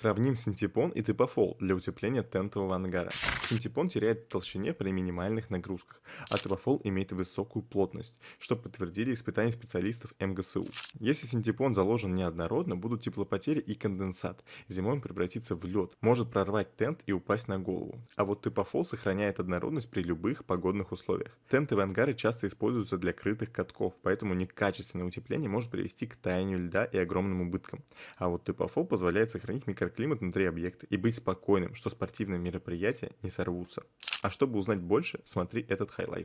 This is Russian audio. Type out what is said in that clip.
Сравним синтепон и типофол для утепления тентового ангара. Синтепон теряет в толщине при минимальных нагрузках, а типофол имеет высокую плотность, что подтвердили испытания специалистов МГСУ. Если синтепон заложен неоднородно, будут теплопотери и конденсат. Зимой он превратится в лед, может прорвать тент и упасть на голову. А вот типофол сохраняет однородность при любых погодных условиях. Тентовые ангары часто используются для крытых катков, поэтому некачественное утепление может привести к таянию льда и огромным убыткам. А вот типофол позволяет сохранить микроклимат внутри объекта и быть спокойным, что спортивные мероприятия не сорвутся. А чтобы узнать больше, смотри этот хайлайт.